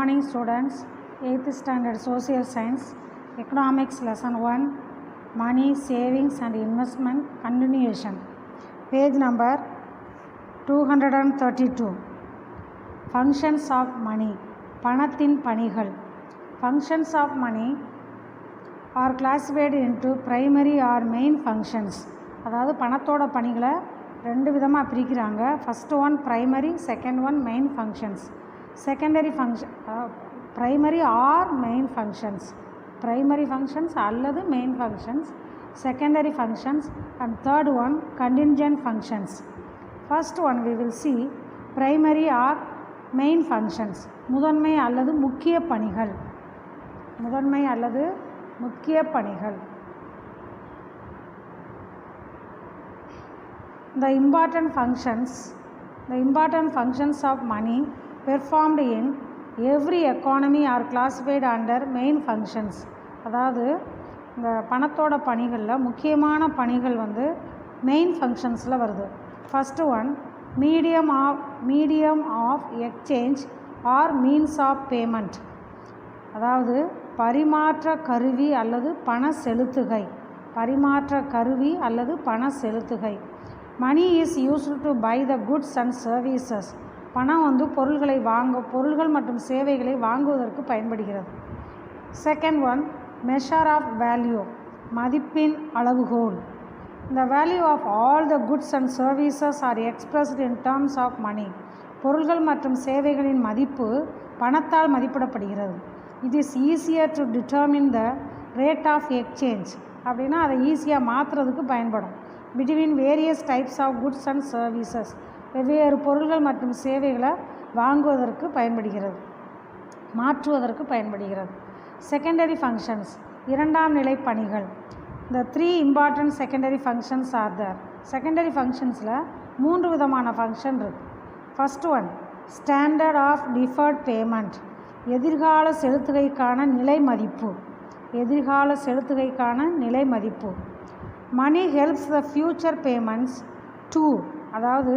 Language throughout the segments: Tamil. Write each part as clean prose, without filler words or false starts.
morning students, 8th standard social science, economics lesson 1, money, savings and investment continuation, page number 232. Functions of money, பணத்தின் பணிகள். Functions of money are classified into primary or main functions. அதாவது பணத்தோட பணிகளை ரெண்டு விதமாக பிரிக்கிறாங்க. First one primary, second one main functions. Secondary function primary or main functions, primary functions அல்லது main functions, secondary functions and third one contingent functions. First one we will see primary or main functions, முதன்மை அல்லது முக்கிய பணிகள். முதன்மை அல்லது முக்கிய பணிகள். The important functions of money performed in every economy are classified under main functions. அதாவது இந்த பணத்தோட பணிகளில் முக்கியமான பணிகள் வந்து மெயின் ஃபங்க்ஷன்ஸில் வருது. First one medium of exchange or means of payment. அதாவது பரிமாற்ற கருவி அல்லது பண செலுத்துகை. பரிமாற்ற கருவி அல்லது பண செலுத்துகை. Money is used to buy the goods and services. பணம் வந்து பொருள்கள் மற்றும் சேவைகளை வாங்குவதற்கு பயன்படுகிறது. Second one measure of value, மதிப்பின் அளவுகோல். The value of all the goods and services are expressed in terms of money. பொருள்கள் மற்றும் சேவைகளின் மதிப்பு பணத்தால் மதிப்பிடப்படுகிறது. It is easier to determine the rate of exchange. அப்படின்னா அதை ஈஸியாக மாற்றுறதுக்கு பயன்படும். Between various types of goods and services. வெவ்வேறு பொருள்கள் மற்றும் சேவைகளை வாங்குவதற்கு பயன்படுகிறது, மாற்றுவதற்கு பயன்படுகிறது. செகண்டரி ஃபங்க்ஷன்ஸ், இரண்டாம் நிலை பணிகள். The three important secondary functions are there. Secondary ஃபங்க்ஷன்ஸில் மூன்று விதமான ஃபங்க்ஷன் இருக்குது. First one standard of deferred payment, எதிர்கால செலுத்துகைக்கான நிலை மதிப்பு. எதிர்கால செலுத்துகைக்கான நிலை மதிப்பு. Money helps the future payments too. அதாவது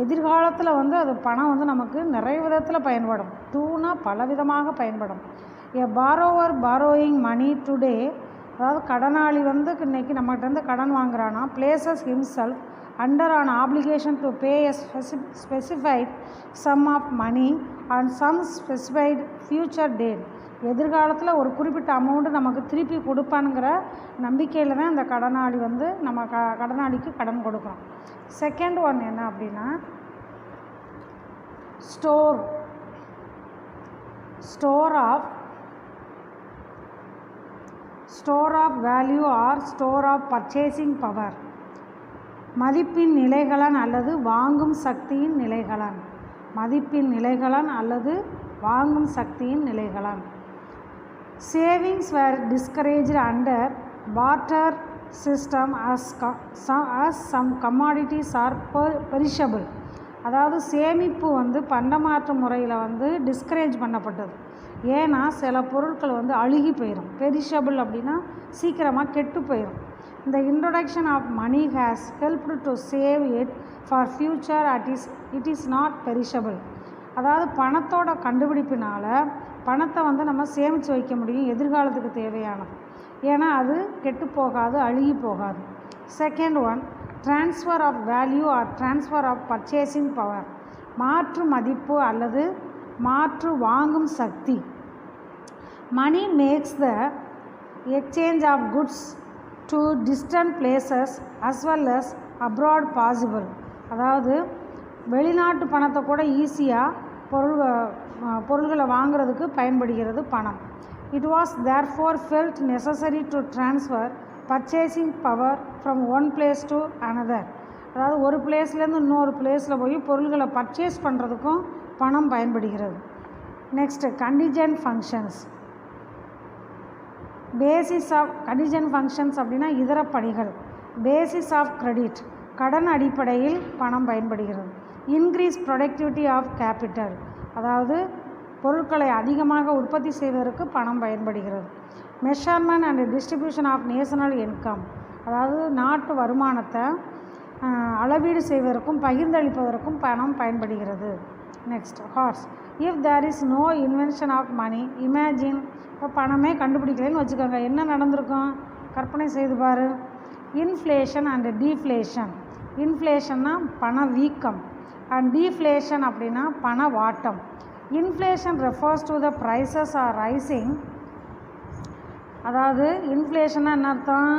எதிர்காலத்தில் வந்து அது பணம் வந்து நமக்கு நிறைய விதத்தில் பயன்படும். டூனா பலவிதமாக பயன்படும். A borrower borrowing money today, அதாவது கடனாளி வந்து இன்றைக்கி நம்மகிட்டேருந்து கடன் வாங்குறானா, places himself under an application to pay a specified sum of money and some specified future date. எதிர்காலத்தில் ஒரு குறிப்பிட்ட அமௌண்ட்டு நமக்கு திருப்பி கொடுப்பானுங்கிற நம்பிக்கையில் தான் இந்த கடனாளி வந்து நம்ம கடனாளிக்கு கடன் கொடுக்குறோம். செகண்ட் ஒன் என்ன அப்படின்னா store of value or store of purchasing power. மதிப்பின் நிலைகளன் அல்லது வாங்கும் சக்தியின் நிலைகளன். மதிப்பின் நிலைகளன் அல்லது வாங்கும் சக்தியின் நிலைகளன். Savings were discouraged under barter system as some commodities are perishable. அதாவது சேமிப்பு வந்து பண்டமாற்று முறையில் வந்து டிஸ்கரேஜ் பண்ணப்பட்டது. ஏன்னா சில பொருட்கள் வந்து அழுகி போயிடும். பெரிஷபிள் அப்படின்னா சீக்கிரமாக கெட்டு போயிடும். இந்த introduction of money has helped to save it for future it is not perishable. அதாவது பணத்தோட கண்டுபிடிப்பினால் பணத்தை வந்து நம்ம சேமித்து வைக்க முடியும், எதிர்காலத்துக்கு தேவையானது. ஏன்னா அது கெட்டு போகாது, அழுகி போகாது. Second one transfer of value or transfer of purchasing power, மாற்று மதிப்பு அல்லது மாற்று வாங்கும் சக்தி. Money makes the exchange of goods to distant places as well as abroad possible. அதாவது வெளிநாட்டு பணத்தை கூட ஈஸியாக பொருள்களை வாங்குறதுக்கு பயன்படுகிறது பணம். It was therefore felt necessary to transfer purchasing power from one place to another. அதாவது ஒரு பிளேஸ்லேருந்து இன்னொரு பிளேஸில் போய் பொருள்களை பர்ச்சேஸ் பண்ணுறதுக்கும் பணம் பயன்படுகிறது. Next contingent functions. Basis of contingent functions அப்படின்னா இதர பணிகள். பேசிஸ் ஆஃப் கிரெடிட், கடன் அடிப்படையில் பணம் பயன்படுகிறது. இன்க்ரீஸ் ப்ரொடக்டிவிட்டி ஆஃப் கேபிட்டல், அதாவது பொருட்களை அதிகமாக உற்பத்தி செய்வதற்கு பணம் பயன்படுகிறது. Measurement and distribution of national income, அதாவது நாட்டு வருமானத்தை அளவீடு செய்வதற்கும் பகிர்ந்தளிப்பதற்கும் பணம் பயன்படுகிறது. Next horse. If there is no invention of money imagine. இப்போ பணமே கண்டுபிடிக்கலன்னு வச்சுக்கோங்க, என்ன நடந்திருக்கும்? கற்பனை செய்து பாரு. Inflation and deflation. இன்ஃப்ளேஷன்னா பண வீக்கம், அண்ட் டீஃப்ளேஷன் அப்படின்னா பண வாட்டம். Inflation refers to the prices are rising. அதாவது இன்ஃப்ளேஷன்னா என்ன அர்த்தம்?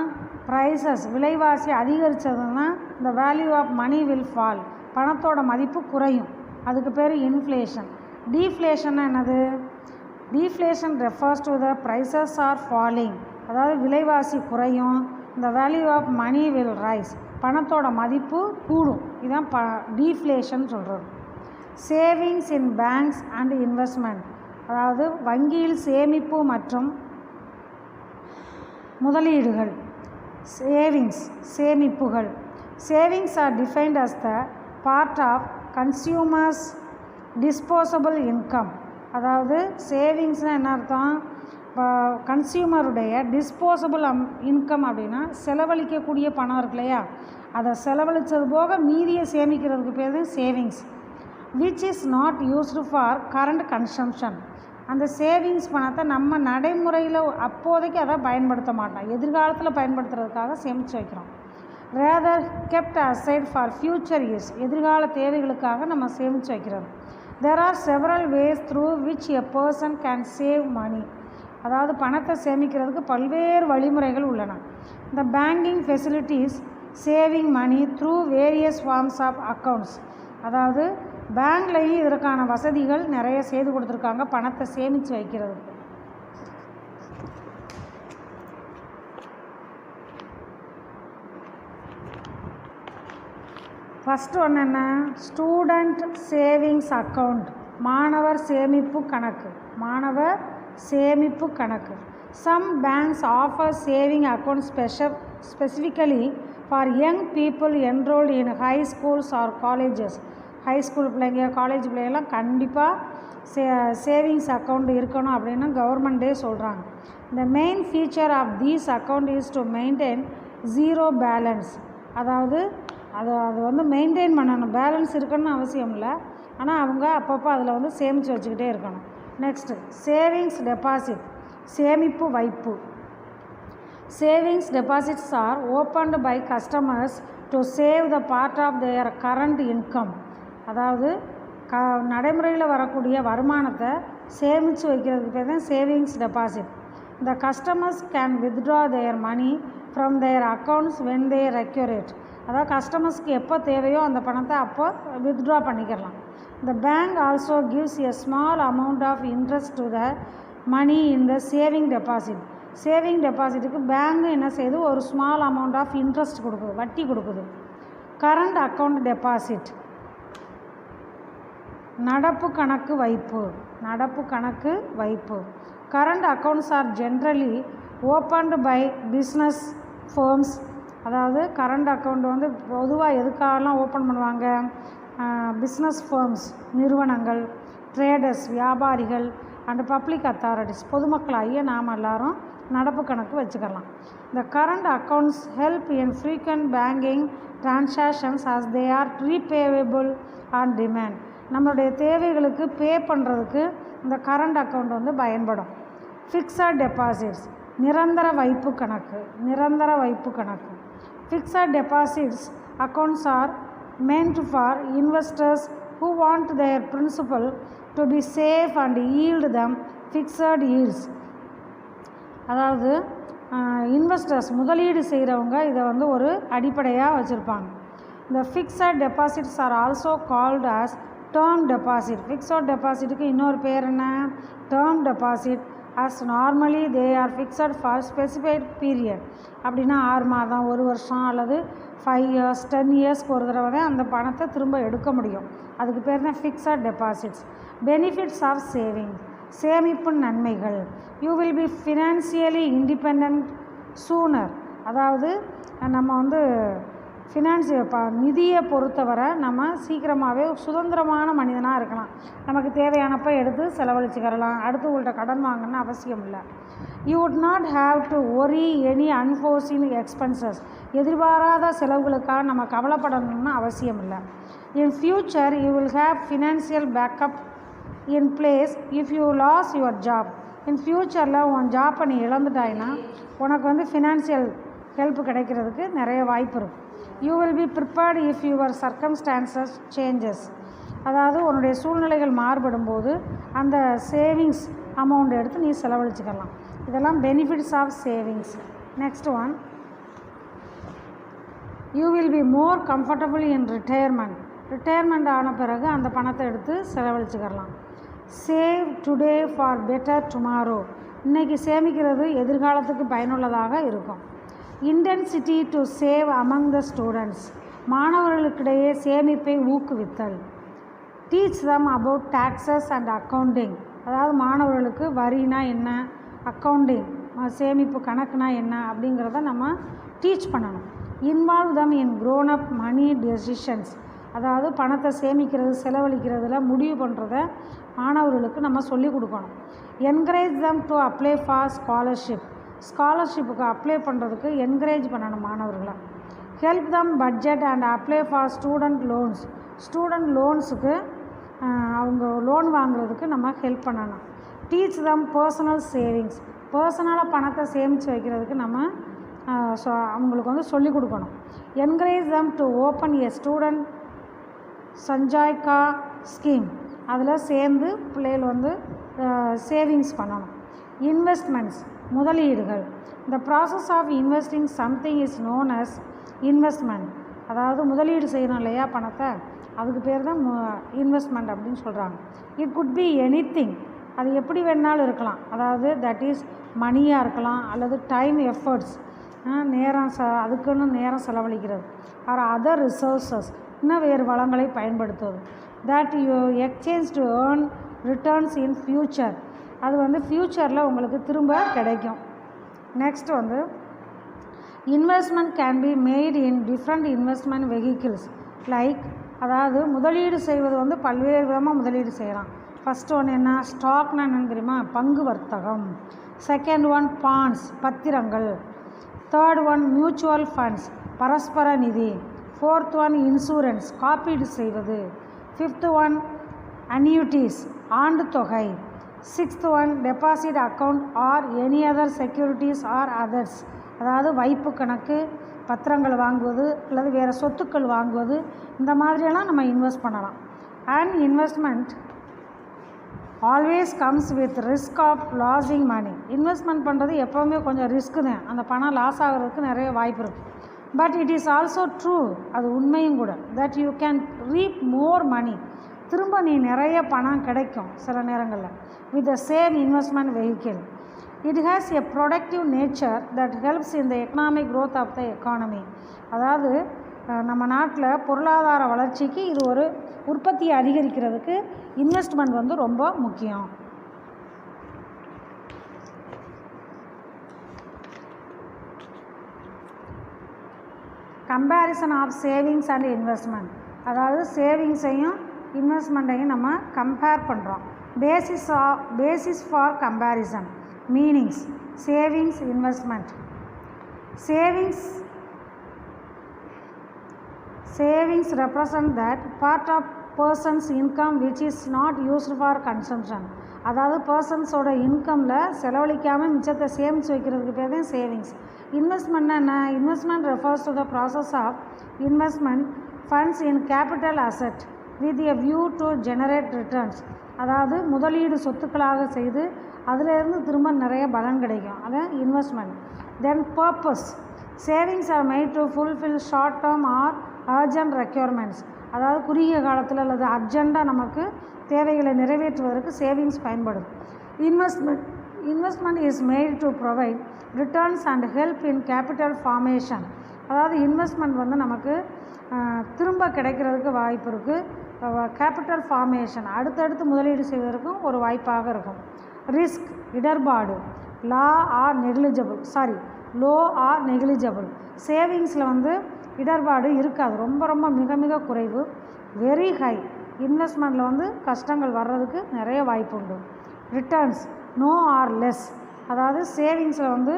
ப்ரைஸஸ் விலைவாசி அதிகரித்ததுன்னா இந்த value of money will fall, பணத்தோட மதிப்பு குறையும், அதுக்கு பேர் இன்ஃப்ளேஷன். டீஃப்ளேஷன்னா என்னது? Deflation refers to the prices are falling, அதாவது விலைவாசி குறையும், இந்த value of money will rise, பணத்தோட மதிப்பு கூடும். இதுதான் டீஃப்ளேஷன் சொல்கிறது. Savings in banks and investment. அதாவது வங்கியில் சேமிப்பு மற்றும் முதலீடுகள். சேவிங்ஸ் சேமிப்புகள். Savings are defined as the part of consumers disposable income. அதாவது சேவிங்ஸ்னால் என்ன அர்த்தம்? இப்போ கன்சியூமருடைய டிஸ்போசபிள் இன்கம் அப்படின்னா செலவழிக்கக்கூடிய பணம் இருக்கு இல்லையா, அதை செலவழித்தது போக மீதியை சேமிக்கிறதுக்கு பேர் தான் savings. Which is not used for current consumption. அந்த சேவிங்ஸ் பணத்தை நம்ம நடைமுறையில் அப்போதைக்கு அதை பயன்படுத்த மாட்டோம், எதிர்காலத்தில் பயன்படுத்துறதுக்காக சேமித்து வைக்கிறோம். Rather kept aside for future use, எதிர்கால தேவைகளுக்காக நம்ம சேமித்து வைக்கிறது. There are several ways through which a person can save money. அதாவது பணத்தை சேமிக்கிறதுக்கு பல்வேறு வழிமுறைகள் உள்ளன. இந்த banking facilities saving money through various forms of accounts. அதாவது பேங்க்லேயும் இதற்கான வசதிகள் நிறைய செய்து கொடுத்துருக்காங்க பணத்தை சேமித்து வைக்கிறதுக்கு. ஃபஸ்ட்டு ஒன்று என்ன? ஸ்டூடெண்ட் சேவிங்ஸ் அக்கௌண்ட், மாணவர் சேமிப்பு கணக்கு. மாணவர் சேமிப்பு கணக்கு. Some banks offer saving account specifically for young people enrolled in high schools or colleges. High school பிள்ளைங்க, காலேஜ் பிள்ளைங்கள்லாம் கண்டிப்பாக சேவிங்ஸ் அக்கௌண்ட் இருக்கணும் அப்படின்னு கவர்மெண்ட்டே சொல்கிறாங்க. The main feature of these account is to maintain zero balance. அதாவது அது வந்து மெயின்டைன் பண்ணணும், பேலன்ஸ் இருக்கணும்னு அவசியம் இல்லை, ஆனால் அவங்க அப்பப்போ அதில் வந்து சேமித்து வச்சுக்கிட்டே இருக்கணும். நெக்ஸ்ட்டு சேவிங்ஸ் டெபாசிட், சேமிப்பு வைப்பு. Savings deposits are opened by customers to save the part of their current income. அதாவது நடைமுறையில் வரக்கூடிய வருமானத்தை சேமித்து வைக்கிறதுக்கு பேர் தான் savings deposit. The customers can withdraw their money from their accounts when they require it. அதாவது கஸ்டமர்ஸ்க்கு எப்போ தேவையோ அந்த பணத்தை அப்போ வித்ட்ரா பண்ணிக்கலாம். The bank also gives a small amount of interest to the money in the saving deposit. Saving டெபாசிட்டுக்கு பேங்கு என்ன செய்யுது? ஒரு ஸ்மால் அமௌண்ட் ஆஃப் இன்ட்ரெஸ்ட் கொடுக்குது, வட்டி கொடுக்குது. கரண்ட் அக்கௌண்ட் டெபாசிட், நடப்பு கணக்கு வைப்பு. நடப்பு கணக்கு வைப்பு. Current accounts are generally opened by business firms. அதாவது கரண்ட் அக்கௌண்ட் வந்து பொதுவாக எதுக்காகலாம் ஓப்பன் பண்ணுவாங்க? பிஸ்னஸ் ஃபர்ம்ஸ், நிறுவனங்கள், ட்ரேடர்ஸ், வியாபாரிகள், அண்ட் பப்ளிக் அத்தாரிட்டிஸ், பொதுமக்களாகிய நாம் எல்லோரும் நடப்பு கணக்கு வச்சுக்கலாம். The current accounts help in frequent banking transactions as they are repayable on demand. நம்மளுடைய தேவைகளுக்கு பே பண்ணுறதுக்கு இந்த கரண்ட் அக்கௌண்ட் வந்து பயன்படும். ஃபிக்ஸட் டெபாசிட்ஸ், நிரந்தர வைப்பு கணக்கு. நிரந்தர வைப்பு கணக்கு. Fixed deposits accounts are meant for investors who want their principal to be safe and yield them fixed yields. அதாவது இன்வெஸ்டர்ஸ், முதலீடு செய்கிறவங்க இதை வந்து ஒரு அடிப்படையாக வச்சுருப்பாங்க. இந்த fixed deposits are also called as term deposit. Fixed டெபாசிட்டுக்கு இன்னொரு பேர் என்ன? Term deposit. as normally they are fixed for specified period. அப்படின்னா 6 மாதம், 1 வருஷம் அல்லது 5 years 10 இயர்ஸ்க்கு ஒரு தடவை தான் அந்த பணத்தை திரும்ப எடுக்க முடியும். அதுக்கு பேர் தான் fixed deposits. Benefits of saving, சேமிப்பு நன்மைகள். You will be financially independent sooner. அதாவது நம்ம வந்து நிதியை பொறுத்தவரை நம்ம சீக்கிரமாகவே சுதந்திரமான மனிதனாக இருக்கலாம். நமக்கு தேவையானப்போ எடுத்து செலவழிச்சுக்கிறலாம், அடுத்தவங்கள்ட்ட கடன் வாங்கணும்னு அவசியம் இல்லை. You would not have to worry any unforeseen expenses. எதிர்பாராத செலவுகளுக்காக நம்ம கவலைப்படணும்னு அவசியம் இல்லை. In future, you will have financial backup in place if you lost your job. In future-ல உன் ஜாப்பை நீ இழந்துட்டாயினா உனக்கு வந்து ஃபினான்ஷியல் ஹெல்ப் கிடைக்கிறதுக்கு நிறைய வாய்ப்பு இருக்குது. You will be prepared if your circumstances changes. அதாவது உன்னுடைய சூழ்நிலைகள் மாறுபடும் போது அந்த சேவிங்ஸ் அமௌண்ட் எடுத்து நீ செலவழிச்சுக்கலாம். இதெல்லாம் benefits of savings. Next one, you will be more comfortable in retirement ஆன பிறகு அந்த பணத்தை எடுத்து செலவழிச்சுக்கலாம். Save today for better tomorrow. இன்றைக்கி சேமிக்கிறது எதிர்காலத்துக்கு பயனுள்ளதாக இருக்கும். Intensity to save among the students. மாணவர்களுக்கிடையே சேமிப்பை ஊக்குவித்தல். Teach them about taxes and accounting. அதாவது மாணவர்களுக்கு வரினா என்ன, அக்கௌண்டிங் சேமிப்பு கணக்குனா என்ன அப்படிங்கிறத நம்ம டீச் பண்ணணும். இன்வால்வ் தம் இன் க்ரோன் அப் மணி டெசிஷன்ஸ். அதாவது பணத்தை சேமிக்கிறது செலவழிக்கிறதுல முடிவு பண்ணுறத மாணவர்களுக்கு நம்ம சொல்லிக் கொடுக்கணும். Encourage them to apply for ஸ்காலர்ஷிப்புக்கு அப்ளை பண்ணுறதுக்கு என்கரேஜ் பண்ணணும் மாணவர்களை. Help them budget and apply for student லோன்ஸுக்கு அவங்க லோன் வாங்குறதுக்கு நம்ம ஹெல்ப் பண்ணணும். Teach them personal savings. பர்சனலாக பணத்தை சேமித்து வைக்கிறதுக்கு நம்ம அவங்களுக்கு வந்து சொல்லிக் கொடுக்கணும். Encourage them to open a student Sanchayika scheme. அதில் சேர்ந்து பிள்ளைகள் வந்து சேவிங்ஸ் பண்ணணும். இன்வெஸ்ட்மெண்ட்ஸ் முதலீடுகள். இந்த process of investing something is known as investment. அதாவது முதலீடு செய்யணும் இல்லையா பணத்தை, அதுக்கு பேர் தான் இன்வெஸ்ட்மெண்ட் அப்படின்னு சொல்கிறாங்க. It could be anything. அது எப்படி வேணாலும் இருக்கலாம். அதாவது தட் இஸ் மணியாக இருக்கலாம், அல்லது டைம் எஃபர்ட்ஸ் நேரம் அதுக்குன்னு நேரம் செலவழிக்கிறது, ஆர் அதர் ரிசோர்ஸஸ் இன்னும் வேறு வளங்களை பயன்படுத்துவது. That you exchange to earn returns in future. அது வந்து ஃப்யூச்சரில் உங்களுக்கு திரும்ப கிடைக்கும். நெக்ஸ்ட் வந்து investment can be made in different investment vehicles like. அதாவது முதலீடு செய்வது வந்து பல்வேறு விதமாக முதலீடு செய்யலாம். ஃபஸ்ட்டு ஒன்று என்ன, ஸ்டாக்னா என்னன்னு தெரியுமா, பங்கு வர்த்தகம். செகண்ட் ஒன் பாண்ட்ஸ் பத்திரங்கள். தேர்ட் ஒன் மியூச்சுவல் ஃபண்ட்ஸ் பரஸ்பர நிதி. ஃபோர்த் ஒன் இன்சூரன்ஸ் காப்பீடு செய்வது. ஃபிஃப்த் ஒன் அன்யூட்டிஸ் ஆண்டு தொகை. Sixth one deposit account or any other securities or others. அதாவது வைப்பு கணக்கு, பத்திரங்கள் வாங்குவது அல்லது வேறு சொத்துக்கள் வாங்குவது, இந்த மாதிரியெல்லாம் நம்ம இன்வெஸ்ட் பண்ணலாம். And investment always comes with risk of losing money. Investment பண்ணுறது எப்போவுமே கொஞ்சம் ரிஸ்க்கு தான், அந்த பணம் லாஸ் ஆகிறதுக்கு நிறைய வாய்ப்பு இருக்குது. But it is also true, அது உண்மையும் கூட, that you can reap more money. திரும்ப நீ நிறைய பணம் கிடைக்கும் சில நேரங்களில் with the same investment vehicle. It has a productive nature that helps in the economic growth of the economy. அதாவது நம்ம நாட்டில் பொருளாதார வளர்ச்சிக்கு இது ஒரு உற்பத்தியை அதிகரிக்கிறதுக்கு இன்வெஸ்ட்மெண்ட் வந்து ரொம்ப முக்கியம். Comparison of savings and investment. அதாவது சேவிங்ஸையும் இன்வெஸ்ட்மெண்ட்டையும் நம்ம கம்பேர் பண்ணுறோம். Basis for comparison. Meanings savings investment. Savings represent that part of person's income which is not used for consumption. அதாவது பர்சன்ஸோட இன்கமில் செலவழிக்காமல் மிச்சத்தை சேமித்து வைக்கிறதுக்கு பேர் தான் சேவிங்ஸ். இன்வெஸ்ட்மெண்ட்னா என்ன? Investment refers to the process of investment funds in capital asset with a view to generate returns. அதாவது முதலீடு சொத்துக்களாக செய்து அதிலிருந்து திரும்ப நிறைய பலன் கிடைக்கும், அதான் investment. Then purpose. Savings are made to fulfil short term or urgent requirements. அதாவது குறுகிய காலத்தில் அல்லது அர்ஜெண்ட்டாக நமக்கு தேவைகளை நிறைவேற்றுவதற்கு சேவிங்ஸ் பயன்படும். Investment is made to provide returns and help in capital formation. அதாவது இன்வெஸ்ட்மெண்ட் வந்து நமக்கு திரும்ப கிடைக்கிறதுக்கு வாய்ப்பு இருக்குது. கேபிட்டல் ஃபார்மேஷன் அடுத்தடுத்து முதலீடு செய்வதற்கும் ஒரு வாய்ப்பாக இருக்கும். ரிஸ்க் இடர்பாடு. Low or negligible. சேவிங்ஸில் வந்து இடர்பாடு இருக்காது, ரொம்ப மிக மிக குறைவு. Very high. இன்வெஸ்ட்மெண்ட்டில் வந்து கஷ்டங்கள் வர்றதுக்கு நிறைய வாய்ப்பு உண்டு. Returns no or less. அதாவது சேவிங்ஸில் வந்து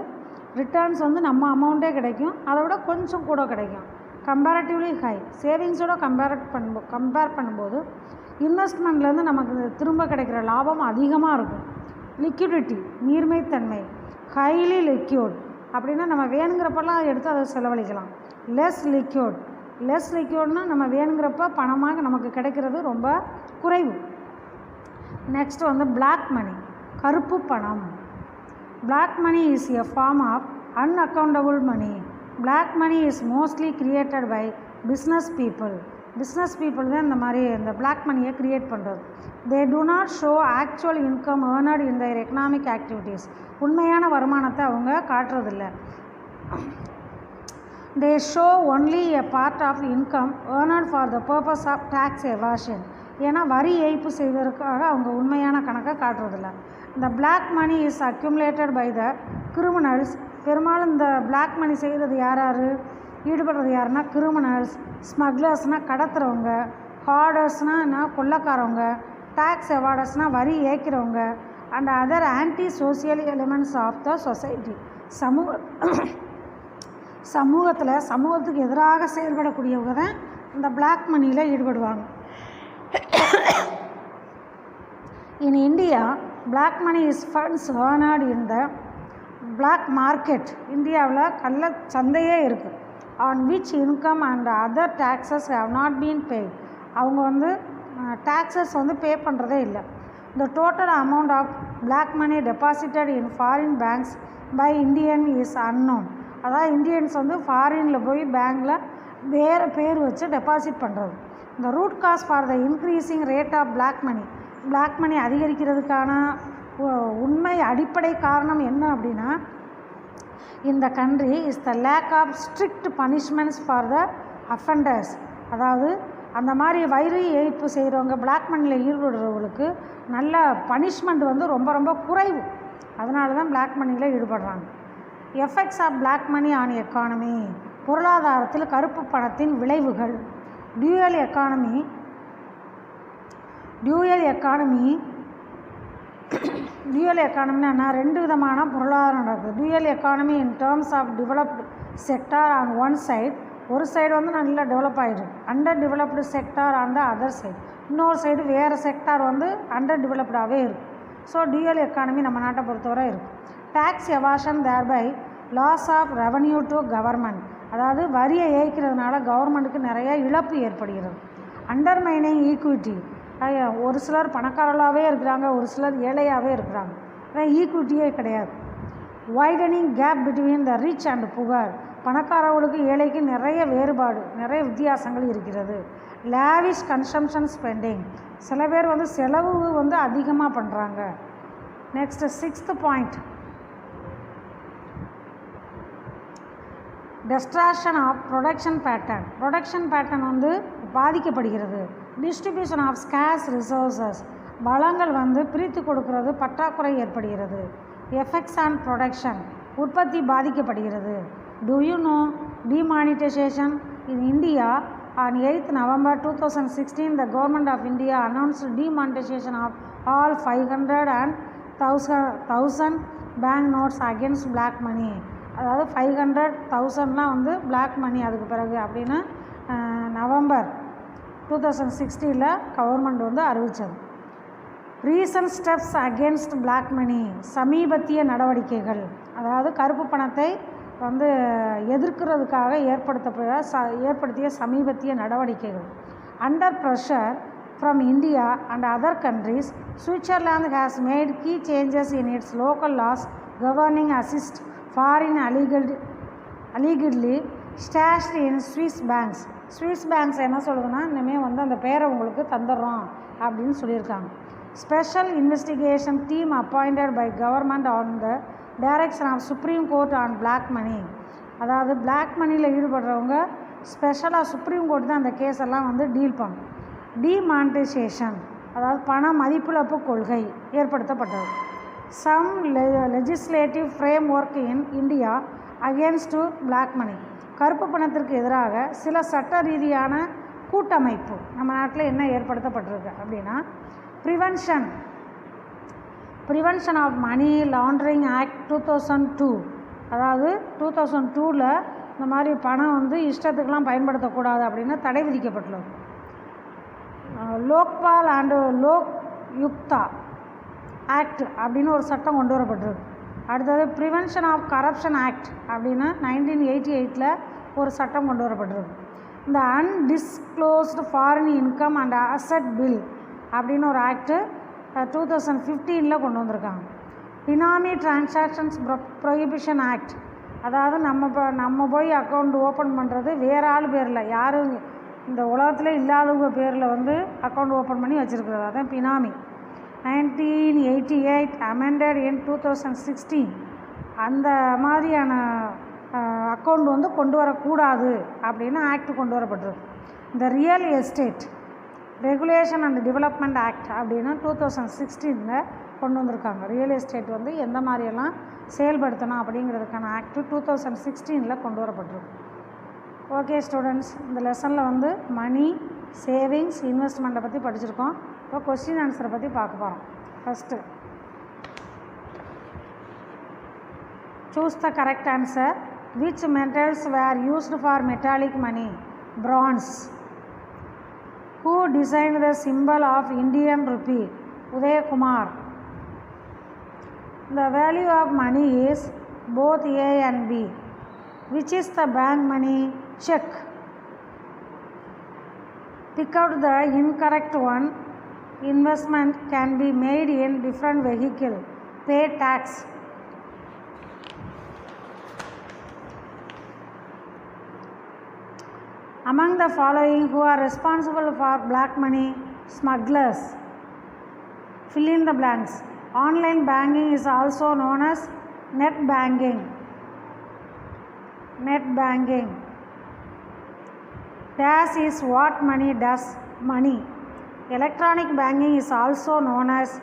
ரிட்டர்ன்ஸ் வந்து நம்ம அமௌண்ட்டே கிடைக்கும், அதை விட கொஞ்சம் கூட கிடைக்கும். Comparatively high. சேவிங்ஸோட கம்பேர் பண்ணும்போது இன்வெஸ்ட்மெண்ட்லேருந்து நமக்கு திரும்ப கிடைக்கிற லாபம் அதிகமாக இருக்கும். லிக்விடிட்டி நீர்மைத்தன்மை. ஹைலி லிக்யூட் அப்படின்னா நம்ம வேணுங்கிறப்பெல்லாம் எடுத்து அதை செலவழிக்கலாம். லெஸ் லிக்யூட்னா நம்ம வேணுங்கிறப்ப பணமாக நமக்கு கிடைக்கிறது ரொம்ப குறைவு. நெக்ஸ்ட் வந்து பிளாக் மணி, கருப்பு பணம். Black money is a form of unaccountable money. Black money is mostly created by business people தான் இந்த மாதிரி இந்த பிளாக் மணியை க்ரியேட் பண்ணுறது. They do not show actual income earned in their economic activities. உண்மையான வருமானத்தை அவங்க காட்டுறதில்ல. They show only a part of income earned for the purpose of tax evasion. ஏன்னா வரி ஏய்ப்பு செய்வதற்காக அவங்க உண்மையான கணக்கை காட்டுறதில்ல. இந்த black money is accumulated by the criminals. பெரும்பாலும் இந்த பிளாக் மணி செய்கிறது ஈடுபடுறது யாருன்னா கிரிமினல்ஸ். ஸ்மக்லர்ஸ்னால் கடத்துறவங்க. ஹார்டர்ஸ்னால் கொள்ளக்காரவங்க. டேக்ஸ் எவார்டர்ஸ்னால் வரி ஏற்கிறவங்க. And other anti social elements of the society. சமூகத்துக்கு எதிராக செயல்படக்கூடியவங்க தான் இந்த பிளாக் மணியில் ஈடுபடுவாங்க. In India black money is funds earned in the black market. இந்தியாவில் கள்ள சந்தையே இருக்குது. On which income and other taxes have not been paid. அவங்க வந்து டேக்ஸஸ் வந்து பே பண்ணுறதே இல்லை. The total amount of black money deposited in foreign banks by Indian is unknown. அதாவது இந்தியன்ஸ் வந்து ஃபாரினில் போய் பேங்க்கில் வேறு பேர் வச்சு டெபாசிட் பண்ணுறது. இந்த root cause for the increasing rate of black money அதிகரிக்கிறதுக்கான உண்மை அடிப்படை காரணம் என்ன அப்படின்னா, இந்த country is the lack of strict punishments for the offenders. அதாவது அந்த மாதிரி வரி ஏய்ப்பு செய்கிறவங்க பிளாக் மணியில் ஈடுபடுறவங்களுக்கு நல்ல பனிஷ்மெண்ட் வந்து ரொம்ப ரொம்ப குறைவு. அதனால தான் பிளாக் மணியில் ஈடுபடுறாங்க. Effects of black money on economy. பொருளாதாரத்தில் கருப்பு பணத்தின் விளைவுகள். டியூயல் எக்கானமினா ரெண்டு விதமான பொருளாதாரம் நடக்குது. Dual economy in terms of developed sector on one side. ஒரு சைடு வந்து நல்லா டெவலப் ஆகிடும். Under developed sector on the other side. இன்னொரு சைடு வேறு செக்டார் வந்து அண்டர் டெவலப்டாகவே இருக்கும். ஸோ டியூயல் எக்கானமி நம்ம நாட்டை பொறுத்தவரை இருக்கும். Tax evasion thereby loss of revenue to government. அதாவது வரியை ஏய்க்கிறதுனால கவர்மெண்ட்டுக்கு நிறைய இழப்பு ஏற்படுகிறது. Undermining equity. ஒரு சிலர் பணக்காரர்களாகவே இருக்கிறாங்க, ஒரு சிலர் ஏழையாகவே இருக்கிறாங்க. அதான் ஈக்விட்டியே கிடையாது. Widening gap between the rich and poor. பணக்காரர்களுக்கு ஏழைக்கு நிறைய வேறுபாடு, நிறைய வித்தியாசங்கள் இருக்கிறது. Lavish consumption spending. சில பேர் வந்து செலவு வந்து அதிகமாக பண்ணுறாங்க. Next 6th point, destruction of production pattern வந்து பாதிக்கப்படுகிறது. Distribution of scarce resources. வளங்கள் வந்து பிரித்து கொடுக்கறது பற்றாக்குறை ஏற்படுகிறது. Effects on production. உற்பத்தி பாதிக்கப்படுகிறது. Do you know demonetisation in India? On 8th November 2016, the government of India announced demonetization of all 500 and 1000 bank notes against black money. அதாவது 500,000லாம் வந்து பிளாக் மணி அதுக்கு பிறகு அப்படின்னு நவம்பர் 2016 கவர்மெண்ட் வந்து அறிவித்தது. Recent steps against black money. சமீபத்திய நடவடிக்கைகள். அதாவது கருப்பு பணத்தை வந்து எதிர்க்கிறதுக்காக ஏற்படுத்திய சமீபத்திய நடவடிக்கைகள். Under pressure from India and other countries, Switzerland has made key changes in its local laws governing assets foreign allegedly stashed in Swiss banks. Swiss banks என்ன சொல்லுதுன்னா, இனிமேல் வந்து அந்த பேரை உங்களுக்கு தந்துடுறோம் அப்படின்னு சொல்லியிருக்காங்க. Special investigation team appointed by government on the direction of supreme court on black money. அதாவது பிளாக் மணியில் ஈடுபடுறவங்க ஸ்பெஷலாக சுப்ரீம் கோர்ட் தான் அந்த கேஸெல்லாம் வந்து டீல் பண்ணும். டிமானிட்டைசேஷன், அதாவது பண மதிப்பிழப்பு கொள்கை ஏற்படுத்தப்பட்டது. Some legislative framework in India against black money. கருப்பு பணத்திற்கு எதிராக சில சட்ட ரீதியான கூட்டமைப்பு நம்ம நாட்டில் என்ன ஏற்படுத்தப்பட்டிருக்கு அப்படின்னா, prevention of money laundering act 2002. அதாவது 2002 இந்த மாதிரி பணம் வந்து இஷ்டத்துக்கெலாம் பயன்படுத்தக்கூடாது அப்படின்னு தடை விதிக்கப்பட்டுள்ளது. லோக்பால் அண்டு லோக் யுக்தா ஆக்ட் அப்படின்னு ஒரு சட்டம் கொண்டு வரப்பட்டிருக்கு. அடுத்தது ப்ரிவென்ஷன் ஆஃப் கரப்ஷன் ஆக்ட் அப்படின்னு 1988 ஒரு சட்டம் கொண்டு வரப்பட்டிருக்கு. இந்த undisclosed foreign income and asset bill அப்படின்னு ஒரு ஆக்டு 2015 கொண்டு வந்திருக்காங்க. பினாமி டிரான்சாக்ஷன்ஸ் ப்ரொஹிபிஷன் ஆக்ட், அதாவது நம்ம போய் அக்கௌண்ட் ஓப்பன் பண்ணுறது வேறு ஆள் பேரில், யாரும் இந்த உலகத்தில் இல்லாதவங்க பேரில் வந்து அக்கௌண்ட் ஓப்பன் பண்ணி வச்சுருக்கிறது, அதான் பினாமி. 1988 அமெண்டட் இன் 2016 அந்த மாதிரியான அக்கௌண்ட் வந்து கொண்டு வரக்கூடாது அப்படின்னு ஆக்ட் கொண்டு வரப்பட்டிருக்கு. இந்த real estate regulation and development act அப்படின்னு 2016 கொண்டு வந்திருக்காங்க. ரியல் எஸ்டேட் வந்து எந்த மாதிரியெல்லாம் செயல்படுத்தணும் அப்படிங்கிறதுக்கான ஆக்ட் 2016 கொண்டு வரப்பட்டிருக்கு. ஓகே ஸ்டூடெண்ட்ஸ், இந்த லெசனில் வந்து மணி, சேவிங்ஸ், இன்வெஸ்ட்மெண்ட்டை பற்றி படிச்சிருக்கோம். இப்போ கொஸ்டின் ஆன்சரை பற்றி பார்க்க போகிறோம். First choose the correct answer. Which metals were used for metallic money? bronze. Who designed the symbol of Indian rupee? Uday Kumar. The value of money is both A and B. Which is the bank money? Check. Pick out the incorrect one. Investment can be made in different vehicle. Pay tax. Among the following, who are responsible for black money? Smugglers. Fill in the blanks. Online banking is also known as net banking. Net banking. Dash is what money does? Money. Electronic banking is also known as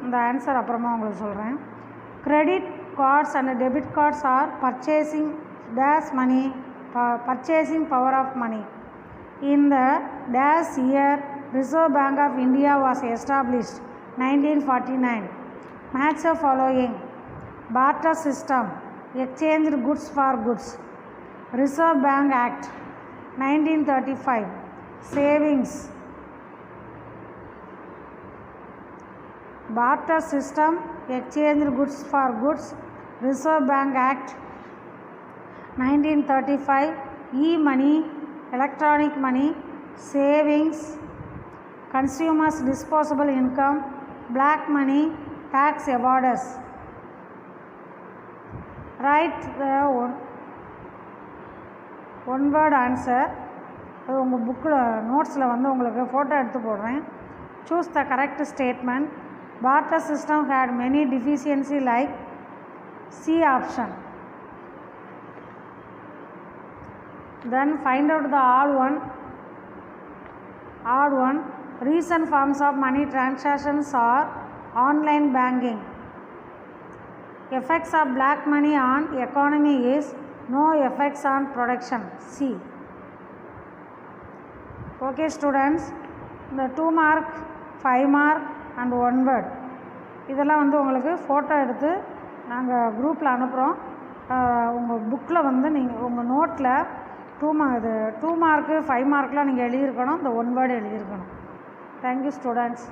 இந்த ஆன்சர் அப்புறமா உங்களுக்கு சொல்கிறேன். Credit cards and debit cards are purchasing dash money, purchasing power of money. In the dash year Reserve Bank of India was established 1949. Match the following. Barter system, exchange goods for goods. Reserve Bank act 1935. Savings. Barter system, exchange goods for goods. Reserve Bank Act 1935. E-money, electronic money. Savings, consumers' disposable income. Black money, tax evaders. Write the one word answer. அது உங்கள் புக்கில் நோட்ஸில் வந்து உங்களுக்கு ஃபோட்டோ எடுத்து போடுறேன். Choose the correct statement. Barter system had many deficiencies like C option. Then find out the odd one. Recent forms of money transactions are online banking. Effects of black money on economy is no effects on production. C. Okay students, the 2 mark, 5 mark and 1 word இதெல்லாம் வந்து உங்களுக்கு ஃபோட்டோ எடுத்து நாங்கள் குரூப்பில் அனுப்புகிறோம். உங்கள் புக்கில் வந்து நீங்கள் உங்கள் நோட்டில் 2 மார்க்கு 5 மார்க்லாம் நீங்கள் எழுதியிருக்கணும். இந்த 1 வேர்டு எழுதியிருக்கணும். Thank you students.